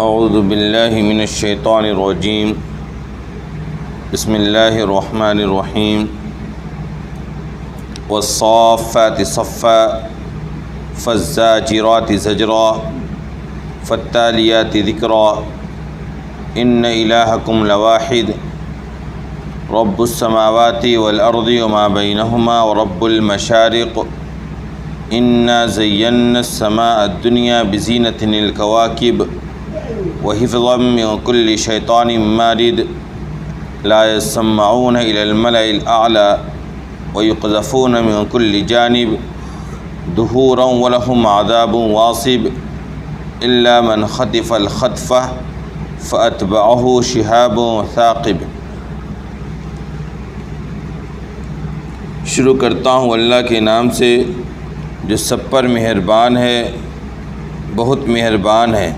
اعوذ باللہ من الشیطان الرجیم بسم اللہ الرحمن الرحیم والصافات صفا فالزاجرات زجرا فالتالیات ذکرا ان الہکم لواحد رب السماوات والارض وما بینہما ورب المشارق انا زینا السماء الدنیا بزینۃ الکواکب وحفظا من كل شیطان مارد لا يسمعون إلى الملأ الأعلى ويقذفون من كل جانب دحورا ولهم عذاب واصب إلا من خطف الخطفة فأتبعه شهاب ثاقب۔ شروع کرتا ہوں اللہ کے نام سے جو سب پر مہربان ہے، بہت مہربان ہے۔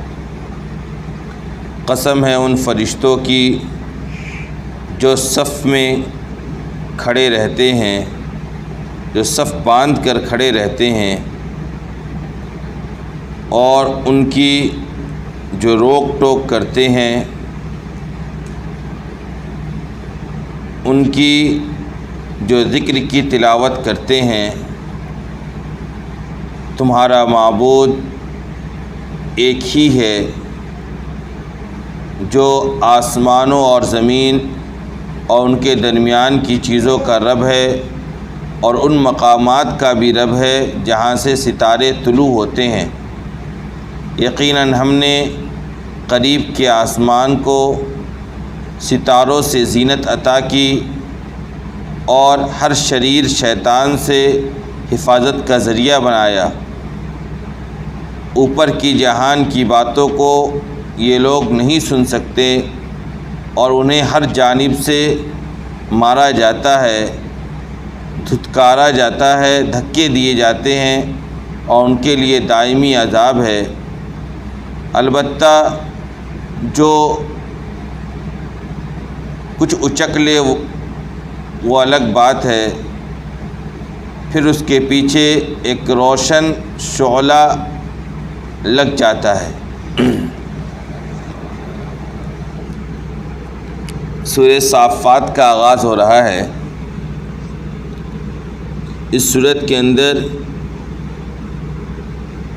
قسم ہے ان فرشتوں کی جو صف میں کھڑے رہتے ہیں، جو صف باندھ کر کھڑے رہتے ہیں، اور ان کی جو روک ٹوک کرتے ہیں، ان کی جو ذکر کی تلاوت کرتے ہیں۔ تمہارا معبود ایک ہی ہے جو آسمانوں اور زمین اور ان کے درمیان کی چیزوں کا رب ہے، اور ان مقامات کا بھی رب ہے جہاں سے ستارے طلوع ہوتے ہیں۔ یقیناً ہم نے قریب کے آسمان کو ستاروں سے زینت عطا کی اور ہر شریر شیطان سے حفاظت کا ذریعہ بنایا۔ اوپر کی جہان کی باتوں کو یہ لوگ نہیں سن سکتے اور انہیں ہر جانب سے مارا جاتا ہے، دھتکارا جاتا ہے، دھکے دیے جاتے ہیں اور ان کے لیے دائمی عذاب ہے۔ البتہ جو کچھ اچک لے وہ الگ بات ہے، پھر اس کے پیچھے ایک روشن شعلہ لگ جاتا ہے۔ سورہ صافات کا آغاز ہو رہا ہے۔ اس سورت کے اندر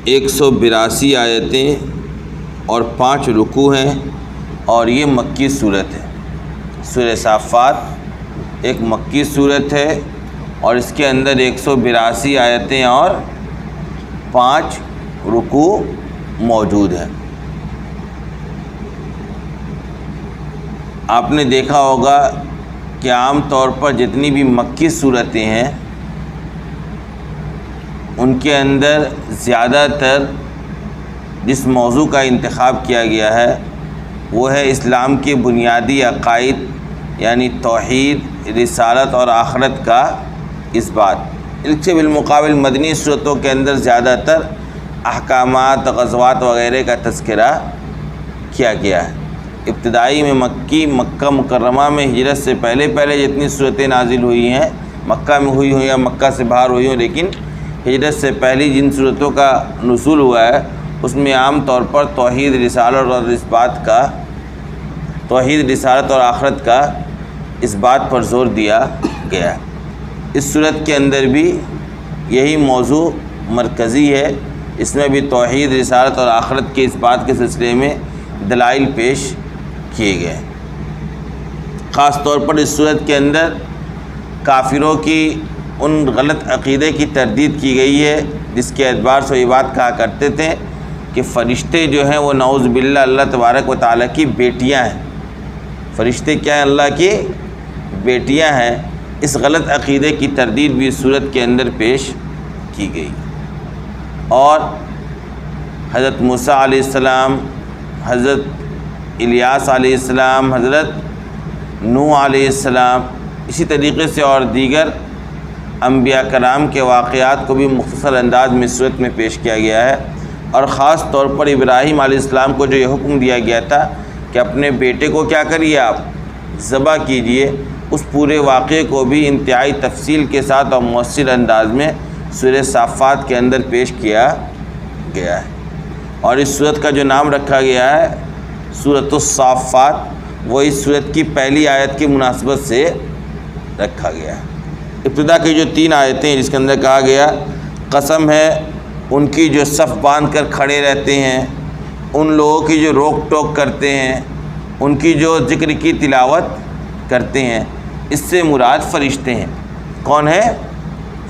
182 آیتیں اور 5 رکوع ہیں، اور یہ مکی سورت ہے۔ سورہ صافات ایک مکی سورت ہے اور اس کے اندر 182 آیتیں اور 5 رکوع موجود ہیں۔ آپ نے دیکھا ہوگا کہ عام طور پر جتنی بھی مکی صورتیں ہیں ان کے اندر زیادہ تر جس موضوع کا انتخاب کیا گیا ہے وہ ہے اسلام کے بنیادی عقائد، یعنی توحید، رسالت اور آخرت کا اس بات۔ اس کے بالمقابل مدنی صورتوں کے اندر زیادہ تر احکامات، غزوات وغیرہ کا تذکرہ کیا گیا ہے۔ ابتدائی میں مکہ مکرمہ میں ہجرت سے پہلے جتنی صورتیں نازل ہوئی ہیں، مکہ میں ہوئی ہوں یا مکہ سے باہر ہوئی ہوں، لیکن ہجرت سے پہلی جن صورتوں کا نزول ہوا ہے اس میں عام طور پر توحید، رسالت اور آخرت کا اس بات پر زور دیا گیا ہے۔ اس صورت کے اندر بھی یہی موضوع مرکزی ہے۔ اس میں بھی توحید، رسالت اور آخرت کے اس بات کے سلسلے میں دلائل پیش کیے گئے۔ خاص طور پر اس صورت کے اندر کافروں کی ان غلط عقیدے کی تردید کی گئی ہے جس کے اعتبار سے یہ بات کہا کرتے تھے کہ فرشتے جو ہیں وہ نعوذ باللہ اللہ تبارک و تعالیٰ کی بیٹیاں ہیں۔ فرشتے کیا ہیں؟ اللہ کی بیٹیاں ہیں۔ اس غلط عقیدے کی تردید بھی اس صورت کے اندر پیش کی گئی، اور حضرت موسیٰ علیہ السلام، حضرت الیاس علیہ السلام، حضرت نوح علیہ السلام، اسی طریقے سے اور دیگر انبیاء کرام کے واقعات کو بھی مختصر انداز میں اس صورت میں پیش کیا گیا ہے۔ اور خاص طور پر ابراہیم علیہ السلام کو جو یہ حکم دیا گیا تھا کہ اپنے بیٹے کو کیا کریے، آپ ذبح کیجئے، اس پورے واقعے کو بھی انتہائی تفصیل کے ساتھ اور مؤثر انداز میں سورہ صافات کے اندر پیش کیا گیا ہے۔ اور اس سورت کا جو نام رکھا گیا ہے سورۃ الصافات وہ اس سورت کی پہلی آیت کی مناسبت سے رکھا گیا ہے۔ ابتدا کی جو 3 آیتیں ہیں جس کے اندر کہا گیا قسم ہے ان کی جو صف باندھ کر کھڑے رہتے ہیں، ان لوگوں کی جو روک ٹوک کرتے ہیں، ان کی جو ذکر کی تلاوت کرتے ہیں، اس سے مراد فرشتے ہیں۔ کون ہے؟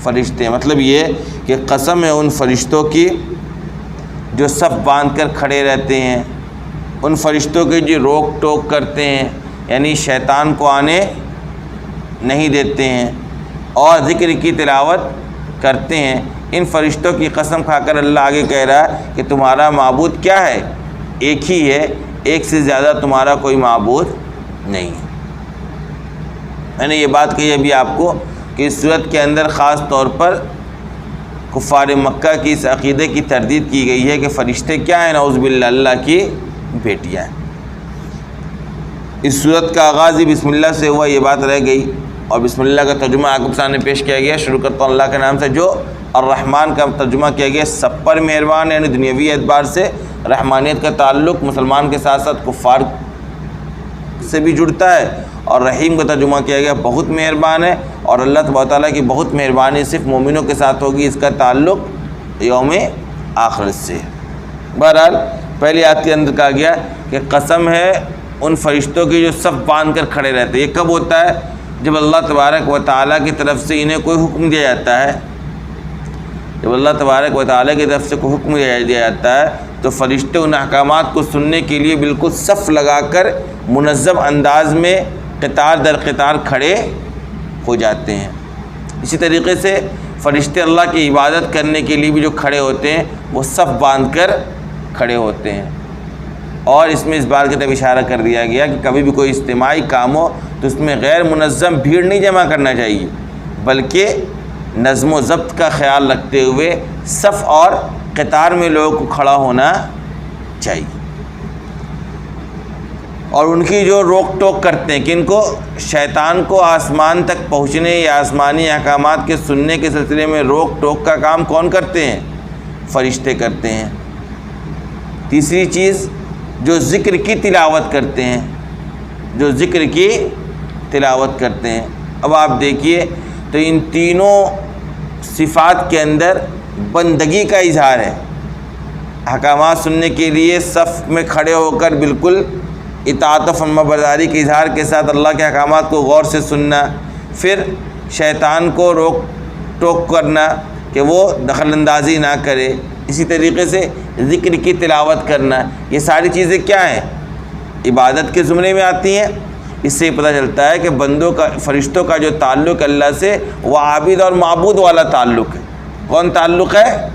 فرشتے ہیں۔ مطلب یہ کہ قسم ہے ان فرشتوں کی جو صف باندھ کر کھڑے رہتے ہیں، ان فرشتوں کی جو روک ٹوک کرتے ہیں، یعنی شیطان کو آنے نہیں دیتے ہیں اور ذکر کی تلاوت کرتے ہیں۔ ان فرشتوں کی قسم کھا کر اللہ آگے کہہ رہا ہے کہ تمہارا معبود کیا ہے؟ ایک ہی ہے، ایک سے زیادہ تمہارا کوئی معبود نہیں ہے۔ میں نے یہ بات کہی ابھی آپ کو کہ اس صورت کے اندر خاص طور پر کفار مکہ کی اس عقیدے کی تردید کی گئی ہے کہ فرشتے کیا ہیں؟ نعوذ باللہ اللہ کی بیٹیاں ہیں۔ اس صورت کا آغاز ہی بسم اللہ سے ہوا، یہ بات رہ گئی، اور بسم اللہ کا ترجمہ آپ کے سامنے پیش کیا گیا۔ شروع کرتا ہوں اللہ کے نام سے جو الرحمن کا ترجمہ کیا گیا، سب پر مہربان، یعنی دنیاوی اعتبار سے رحمانیت کا تعلق مسلمان کے ساتھ ساتھ کفار سے بھی جڑتا ہے، اور رحیم کا ترجمہ کیا گیا بہت مہربان ہے، اور اللہ تبارک و تعالیٰ کی بہت مہربانی صرف مومنوں کے ساتھ ہوگی، اس کا تعلق یوم آخرت سے۔ بہرحال پہلی آیت کے اندر کہا گیا کہ قسم ہے ان فرشتوں کی جو صف باندھ کر کھڑے رہتے ہیں۔ یہ کب ہوتا ہے؟ جب اللہ تبارک و تعالیٰ کی طرف سے انہیں کوئی حکم دیا جاتا ہے، جب اللہ تبارک و تعالیٰ کی طرف سے کوئی حکم دیا جاتا ہے تو فرشتے ان احکامات کو سننے کے لیے بالکل صف لگا کر منظم انداز میں قطار در قطار کھڑے ہو جاتے ہیں۔ اسی طریقے سے فرشتے اللہ کی عبادت کرنے کے لیے بھی جو کھڑے ہوتے ہیں وہ صف باندھ کر کھڑے ہوتے ہیں، اور اس میں اس بات کی طرف اشارہ کر دیا گیا کہ کبھی بھی کوئی اجتماعی کام ہو تو اس میں غیر منظم بھیڑ نہیں جمع کرنا چاہیے، بلکہ نظم و ضبط کا خیال رکھتے ہوئے صف اور قطار میں لوگوں کو کھڑا ہونا چاہیے۔ اور ان کی جو روک ٹوک کرتے ہیں کہ ان کو شیطان کو آسمان تک پہنچنے یا آسمانی احکامات کے سننے کے سلسلے میں روک ٹوک کا کام کون کرتے ہیں؟ فرشتے کرتے ہیں۔ تیسری چیز جو ذکر کی تلاوت کرتے ہیں، جو ذکر کی تلاوت کرتے ہیں۔ اب آپ دیکھیے تو ان تینوں صفات کے اندر بندگی کا اظہار ہے۔ احکامات سننے کے لیے صف میں کھڑے ہو کر بالکل اطاعت و فرمانبرداری کے اظہار کے ساتھ اللہ کے احکامات کو غور سے سننا، پھر شیطان کو روک ٹوک کرنا کہ وہ دخل اندازی نہ کرے، اسی طریقے سے ذکر کی تلاوت کرنا، یہ ساری چیزیں کیا ہیں؟ عبادت کے زمرے میں آتی ہیں۔ اس سے پتہ چلتا ہے کہ بندوں کا، فرشتوں کا جو تعلق اللہ سے وہ عابد اور معبود والا تعلق ہے۔ کون تعلق ہے؟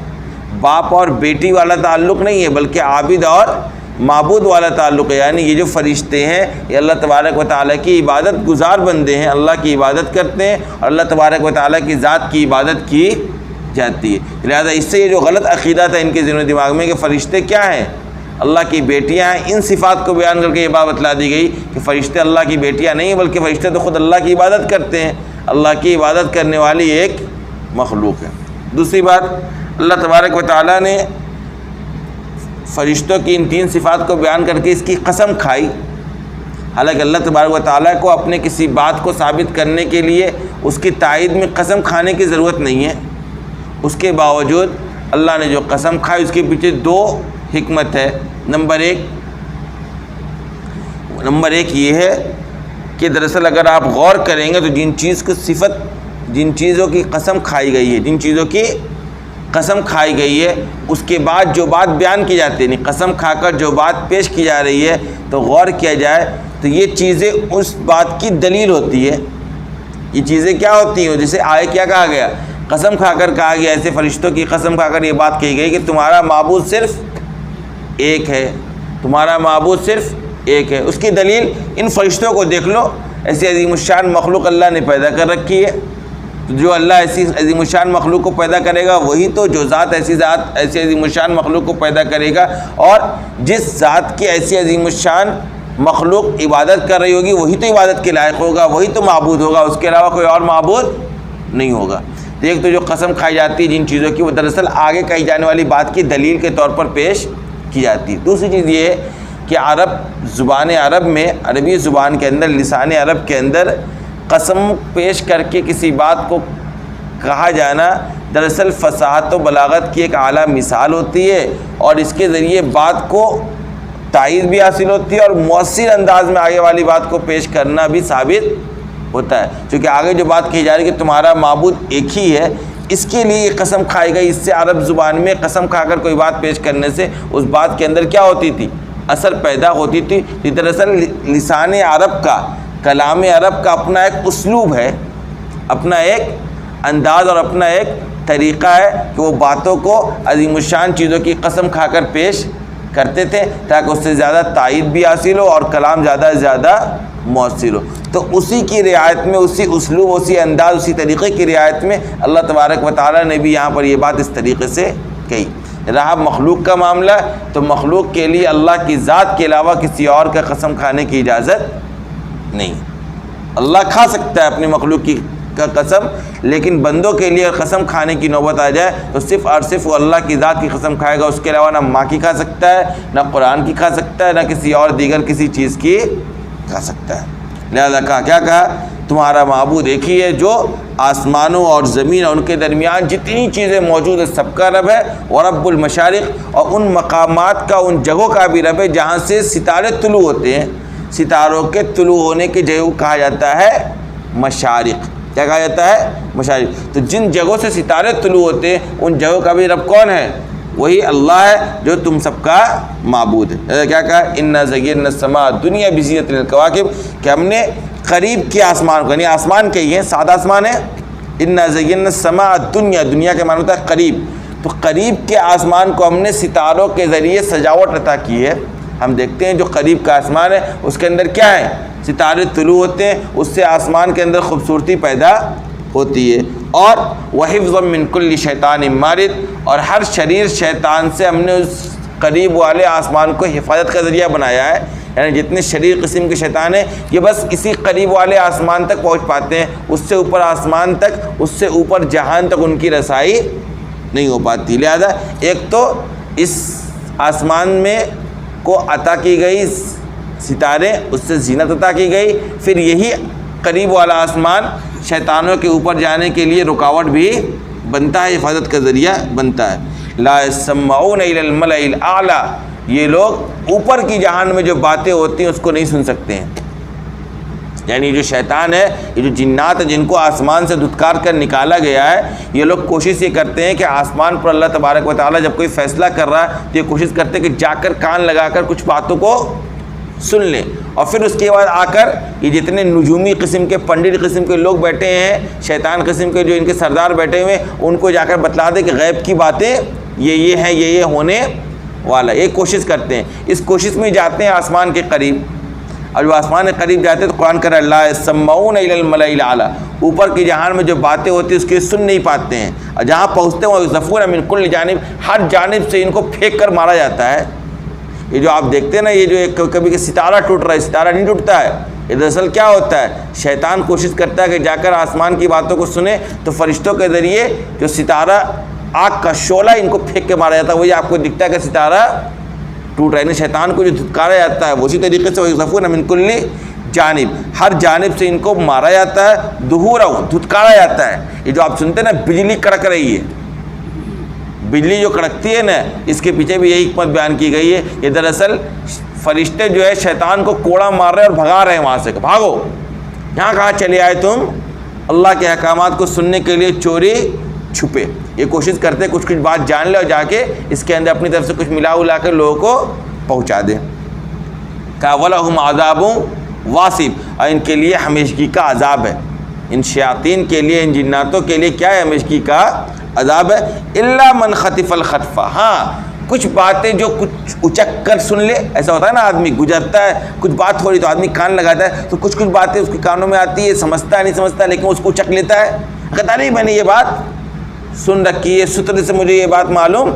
باپ اور بیٹی والا تعلق نہیں ہے، بلکہ عابد اور معبود والا تعلق ہے۔ یعنی یہ جو فرشتے ہیں یہ اللہ تبارک و تعالیٰ کی عبادت گزار بندے ہیں، اللہ کی عبادت کرتے ہیں اور اللہ تبارک و تعالیٰ کی ذات کی عبادت کی جاتی ہے۔ لہذا اس سے یہ جو غلط عقیدہ تھا ان کے ذہن و دماغ میں کہ فرشتے کیا ہیں؟ اللہ کی بیٹیاں ہیں، ان صفات کو بیان کر کے یہ بات بتلا دی گئی کہ فرشتے اللہ کی بیٹیاں نہیں، بلکہ فرشتے تو خود اللہ کی عبادت کرتے ہیں، اللہ کی عبادت کرنے والی ایک مخلوق ہے۔ دوسری بات، اللہ تبارک و تعالیٰ نے فرشتوں کی ان 3 صفات کو بیان کر کے اس کی قسم کھائی۔ حالانکہ اللہ تبارک و تعالیٰ کو اپنے کسی بات کو ثابت کرنے کے لیے اس کی تائید میں قسم کھانے کی ضرورت نہیں ہے، اس کے باوجود اللہ نے جو قسم کھائی اس کے پیچھے 2 حکمت ہے۔ نمبر ایک یہ ہے کہ دراصل اگر آپ غور کریں گے تو جن چیزوں کی قسم کھائی گئی ہے، جن چیزوں کی قسم کھائی گئی ہے، اس کے بعد جو بات بیان کی جاتی ہے، یعنی قسم کھا کر جو بات پیش کی جا رہی ہے، تو غور کیا جائے تو یہ چیزیں اس بات کی دلیل ہوتی ہے۔ یہ چیزیں کیا ہوتی ہیں؟ جیسے آئے کیا کہا گیا؟ قسم کھا کر کہا گیا، ایسے فرشتوں کی قسم کھا کر یہ بات کہی گئی کہ تمہارا معبود صرف ایک ہے، تمہارا معبود صرف ایک ہے۔ اس کی دلیل ان فرشتوں کو دیکھ لو، ایسی عظیم الشان مخلوق اللہ نے پیدا کر رکھی ہے۔ جو اللہ ایسی عظیم الشان مخلوق کو پیدا کرے گا وہی تو جو ذات ایسی عظیم الشان مخلوق کو پیدا کرے گا، اور جس ذات کی ایسی عظیم الشان مخلوق عبادت کر رہی ہوگی وہی تو عبادت کے لائق ہوگا، وہی تو معبود ہوگا، اس کے علاوہ کوئی اور معبود نہیں ہوگا۔ ایک تو جو قسم کھائی جاتی ہے جن چیزوں کی، وہ دراصل آگے کہی جانے والی بات کی دلیل کے طور پر پیش کی جاتی ہے۔ دوسری چیز یہ ہے کہ کہ زبان عرب میں، عربی زبان کے اندر، لسان عرب کے اندر قسم پیش کر کے کسی بات کو کہا جانا دراصل فصاحت و بلاغت کی ایک اعلیٰ مثال ہوتی ہے، اور اس کے ذریعے بات کو تائید بھی حاصل ہوتی ہے اور مؤثر انداز میں آگے والی بات کو پیش کرنا بھی ثابت ہوتا ہے. چونکہ آگے جو بات کہی جا رہی ہے کہ تمہارا معبود ایک ہی ہے، اس کے لیے یہ قسم کھائی گئی. اس سے عرب زبان میں قسم کھا کر کوئی بات پیش کرنے سے اس بات کے اندر کیا ہوتی تھی؟ اثر پیدا ہوتی تھی. دراصل لسان عرب کا، کلام عرب کا اپنا ایک اسلوب ہے، اپنا ایک انداز اور اپنا ایک طریقہ ہے کہ وہ باتوں کو عظیم الشان چیزوں کی قسم کھا کر پیش کرتے تھے تاکہ اس سے زیادہ تائید بھی حاصل ہو اور کلام زیادہ سے زیادہ مؤثر ہو. تو اسی کی رعایت میں، اسی اسلوب، اسی انداز، اسی طریقے کی رعایت میں اللہ تبارک و تعالیٰ نے بھی یہاں پر یہ بات اس طریقے سے کہی. رہا مخلوق کا معاملہ تو مخلوق کے لیے اللہ کی ذات کے علاوہ کسی اور کا قسم کھانے کی اجازت نہیں. اللہ کھا سکتا ہے اپنی مخلوق کی کا قسم، لیکن بندوں کے لیے قسم کھانے کی نوبت آ جائے تو صرف اور صرف وہ اللہ کی ذات کی قسم کھائے گا. اس کے علاوہ نہ ماں کی کھا سکتا ہے، نہ قرآن کی کھا سکتا ہے، نہ کسی اور دیگر کسی چیز کی کھا سکتا ہے. لہذا کیا کہا؟ تمہارا معبود ایک ہی ہے جو آسمانوں اور زمین اور ان کے درمیان جتنی چیزیں موجود ہیں سب کا رب ہے. اور رب المشارق، اور ان مقامات کا، ان جگہوں کا بھی رب ہے جہاں سے ستارے طلوع ہوتے ہیں. ستاروں کے طلوع ہونے کی جگہ کہا جاتا ہے مشارق. کیا کہا جاتا ہے؟ مشارق. تو جن جگہوں سے ستارے طلوع ہوتے ہیں ان جگہوں کا بھی رب کون ہے؟ وہی اللہ ہے جو تم سب کا معبود ہے. کیا کہا؟ انا زینا السماء الدنیا بزینۃ الکواکب، کہ ہم نے قریب کے آسمان کو، یعنی آسمان کے ہی ہیں، سادہ آسمان ہے. انا زینا السماء الدنیا، دنیا کے معنی ہوتا ہے قریب. تو قریب کے آسمان کو ہم نے ستاروں کے ذریعے سجاوٹ عطا کی ہے. ہم دیکھتے ہیں جو قریب کا آسمان ہے اس کے اندر کیا ہے؟ ستارے طلوع ہوتے ہیں، اس سے آسمان کے اندر خوبصورتی پیدا ہوتی ہے. اور وحفظ من کل شیطان مارد، اور ہر شریر شیطان سے ہم نے اس قریب والے آسمان کو حفاظت کا ذریعہ بنایا ہے. یعنی جتنے شریر قسم کے شیطان ہیں یہ بس اسی قریب والے آسمان تک پہنچ پاتے ہیں، اس سے اوپر آسمان تک، اس سے اوپر جہان تک ان کی رسائی نہیں ہو پاتی. لہذا ایک تو اس آسمان میں کو عطا کی گئی ستارے، اس سے زینت عطا کی گئی، پھر یہی قریب والا آسمان شیطانوں کے اوپر جانے کے لیے رکاوٹ بھی بنتا ہے، حفاظت کا ذریعہ بنتا ہے. لا يسمعون الى الملأ الاعلى، یہ لوگ اوپر کی جہان میں جو باتیں ہوتی ہیں اس کو نہیں سن سکتے ہیں. یعنی جو شیطان ہے، یہ جو جنات ہیں جن کو آسمان سے دھتکار کر نکالا گیا ہے، یہ لوگ کوشش یہ کرتے ہیں کہ آسمان پر اللہ تبارک و تعالیٰ جب کوئی فیصلہ کر رہا ہے تو یہ کوشش کرتے ہیں کہ جا کر کان لگا کر کچھ باتوں کو سن لیں، اور پھر اس کے بعد آ کر یہ جتنے نجومی قسم کے، پنڈت قسم کے لوگ بیٹھے ہیں، شیطان قسم کے جو ان کے سردار بیٹھے ہوئے، ان کو جا کر بتلا دیں کہ غیب کی باتیں یہ ہیں، یہ ہونے والا. ایک کوشش کرتے ہیں، اس کوشش میں جاتے ہیں آسمان کے قریب، اور جو آسمان کے قریب جاتے ہیں تو قرآن کہہ رہا ہے لا يسمعون الى الملأ الاعلى، اوپر کی جہان میں جو باتیں ہوتی ہیں اس کی سن نہیں پاتے ہیں، اور جہاں پہنچتے ہیں یقذفون من کل جانب، ہر جانب سے ان کو پھینک کر مارا جاتا ہے. یہ جو آپ دیکھتے ہیں نا، یہ جو کبھی کہ ستارہ ٹوٹ رہا ہے، ستارہ نہیں ٹوٹتا ہے. یہ دراصل کیا ہوتا ہے؟ شیطان کوشش کرتا ہے کہ جا کر آسمان کی باتوں کو سنے تو فرشتوں کے ذریعے جو ستارہ آگ کا شعلہ ان کو پھینک کے مارا جاتا ہے. وہی آپ کو دکھتا ہے کہ ستارہ ٹوٹ رہا ہے. شیطان کو جو دھتکارا جاتا ہے اسی طریقے سے یقذفون من کل جانب، ہر جانب سے ان کو مارا جاتا ہے، دحورا، دھتکارا جاتا ہے. یہ جو آپ سنتے ہیں نا بجلی کڑک رہی ہے، بجلی جو کڑکتی ہے نا، اس کے پیچھے بھی یہی حکمت بیان کی گئی ہے. یہ دراصل فرشتے جو ہے شیطان کو کوڑا مار رہے ہیں اور بھگا رہے ہیں وہاں سے، بھاگو، یہاں کہاں چلے آئے تم؟ اللہ کے احکامات کو سننے کے لیے چوری چھپے. یہ کوشش کرتے کچھ بات جان لے اور جا کے اس کے اندر اپنی طرف سے کچھ ملا الا کر لوگوں کو پہنچا دے. کہا وَلَهُمْ عَذَابٌ وَاصِبٌ، اور ان کے لیے ہمیشگی کا عذاب ہے. ان شیاطین کے لیے، ان جناتوں کے لیے کیا ہے؟ ہمیشگی کا عذاب ہے. الا من خطف الخطف، ہاں کچھ باتیں جو کچھ اچک کر سن لے. ایسا ہوتا ہے نا، آدمی گزرتا ہے، کچھ بات ہو رہی تو آدمی کان لگاتا ہے تو کچھ باتیں اس کے کانوں میں آتی ہے، سمجھتا ہے نہیں سمجھتا، لیکن اس کو اچک لیتا ہے. کہتا نہیں میں نے یہ بات سن رکھی ہے، سترے سے مجھے یہ بات معلوم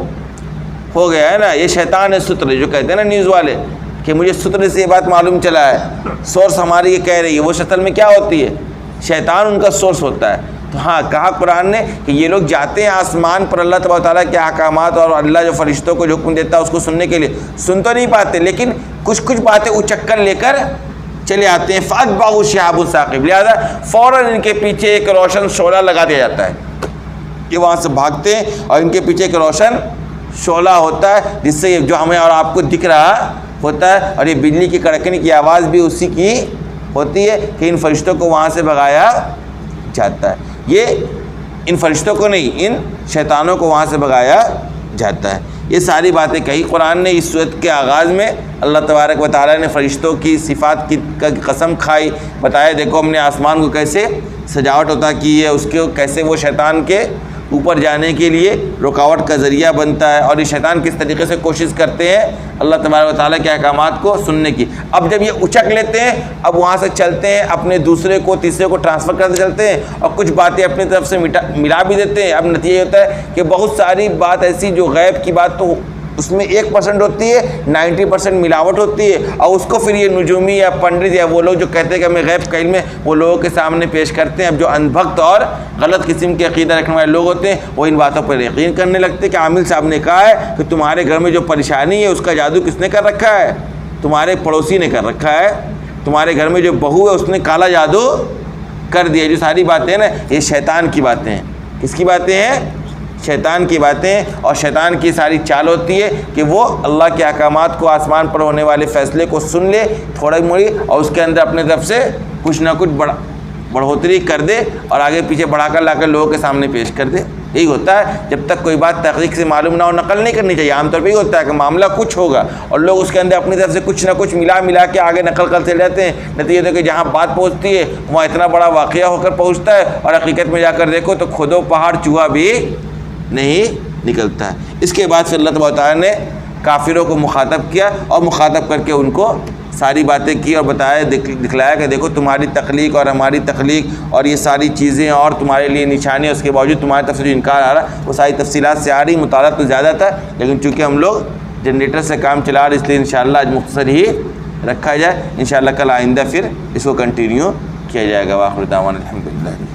ہو گیا ہے نا. یہ شیطان ہے سترے، جو کہتے ہیں نا نیوز والے کہ مجھے سترے سے یہ بات معلوم چلا ہے، سورس ہماری یہ کہہ رہی ہے. وہ شکل میں کیا ہوتی ہے؟ شیطان ان کا سورس ہوتا ہے. تو ہاں کہا قرآن نے کہ یہ لوگ جاتے ہیں آسمان پر اللہ تبارک و تعالیٰ کے احکامات اور اللہ جو فرشتوں کو جو حکم دیتا ہے اس کو سننے کے لیے، سن تو نہیں پاتے لیکن کچھ باتیں اچکن لے کر چلے آتے ہیں. فَأَتْبَعُهُ شِهَابٌ ثَاقِبٌ، لہٰذا فوراً ان کے پیچھے ایک روشن شعلہ لگا دیا جاتا ہے. یہ وہاں سے بھاگتے ہیں اور ان کے پیچھے ایک روشن شعلہ ہوتا ہے جس سے جو ہمیں اور آپ کو دکھ رہا ہوتا ہے، اور یہ بجلی کی کڑکنے کی آواز بھی اسی کی ہوتی ہے کہ ان فرشتوں کو وہاں سے بھگایا جاتا ہے. یہ ان فرشتوں کو نہیں، ان شیطانوں کو وہاں سے بھگایا جاتا ہے. یہ ساری باتیں کہی قرآن نے. اس صورت کے آغاز میں اللہ تبارک و تعالیٰ نے فرشتوں کی صفات کی قسم کھائی، بتایا دیکھو ہم نے آسمان کو کیسے سجاوٹ عطا کی ہے، اس کے کیسے وہ شیطان کے اوپر جانے کے لیے رکاوٹ کا ذریعہ بنتا ہے، اور یہ شیطان کس طریقے سے کوشش کرتے ہیں اللہ تبارک و تعالیٰ کے احکامات کو سننے کی. اب جب یہ اچک لیتے ہیں، اب وہاں سے چلتے ہیں اپنے دوسرے کو تیسرے کو ٹرانسفر کرتے چلتے ہیں اور کچھ باتیں اپنی طرف سے ملا بھی دیتے ہیں. اب نتیجہ یہ ہوتا ہے کہ بہت ساری بات ایسی جو غیب کی بات تو اس میں 1% ہوتی ہے، 90% ملاوٹ ہوتی ہے، اور اس کو پھر یہ نجومی یا پنڈت یا وہ لوگ جو کہتے ہیں کہ ہمیں غیب کا علم ہے وہ لوگوں کے سامنے پیش کرتے ہیں. اب جو اندھبھکت اور غلط قسم کے عقیدہ رکھنے والے لوگ ہوتے ہیں وہ ان باتوں پر یقین کرنے لگتے ہیں کہ عامل صاحب نے کہا ہے کہ تمہارے گھر میں جو پریشانی ہے اس کا جادو کس نے کر رکھا ہے؟ تمہارے پڑوسی نے کر رکھا ہے. تمہارے گھر میں جو بہو ہے اس نے کالا جادو کر دیا. جو ساری باتیں ہیں نا یہ شیطان کی باتیں ہیں. کس کی باتیں ہیں؟ شیطان کی باتیں. اور شیطان کی ساری چال ہوتی ہے کہ وہ اللہ کے احکامات کو، آسمان پر ہونے والے فیصلے کو سن لے تھوڑی موڑی، اور اس کے اندر اپنے طرف سے کچھ نہ کچھ بڑھوتری کر دے اور آگے پیچھے بڑھا کر لا کر لوگوں کے سامنے پیش کر دے. یہی ہوتا ہے. جب تک کوئی بات تحقیق سے معلوم نہ ہو نقل نہیں کرنی چاہیے. عام طور پہ یہ ہوتا ہے کہ معاملہ کچھ ہوگا اور لوگ اس کے اندر اپنی طرف سے کچھ نہ کچھ ملا کے آگے نقل کرتے رہتے ہیں. نتیجہ کہ جہاں بات پہنچتی ہے وہاں اتنا بڑا واقعہ ہو کر پہنچتا ہے اور حقیقت میں جا کر دیکھو تو کھودو پہاڑ چوہا بھی نہیں نکلتا ہے. اس کے بعد پھر اللہ تبارک و تعالیٰ نے کافروں کو مخاطب کیا اور مخاطب کر کے ان کو ساری باتیں کی اور بتایا، دکھلایا کہ دیکھو تمہاری تخلیق اور ہماری تخلیق اور یہ ساری چیزیں اور تمہارے لیے نشانیاں، اس کے باوجود تمہاری طرف سے جو انکار آ رہا وہ ساری تفصیلات سے آ رہی. مطالعہ تو زیادہ تھا لیکن چونکہ ہم لوگ جنریٹر سے کام چلا رہے اس لیے انشاءاللہ آج مختصر ہی رکھا جائے. انشاءاللہ کل آئندہ پھر اس کو کنٹینیو کیا جائے گا. وآخر دعوانا الحمدللہ.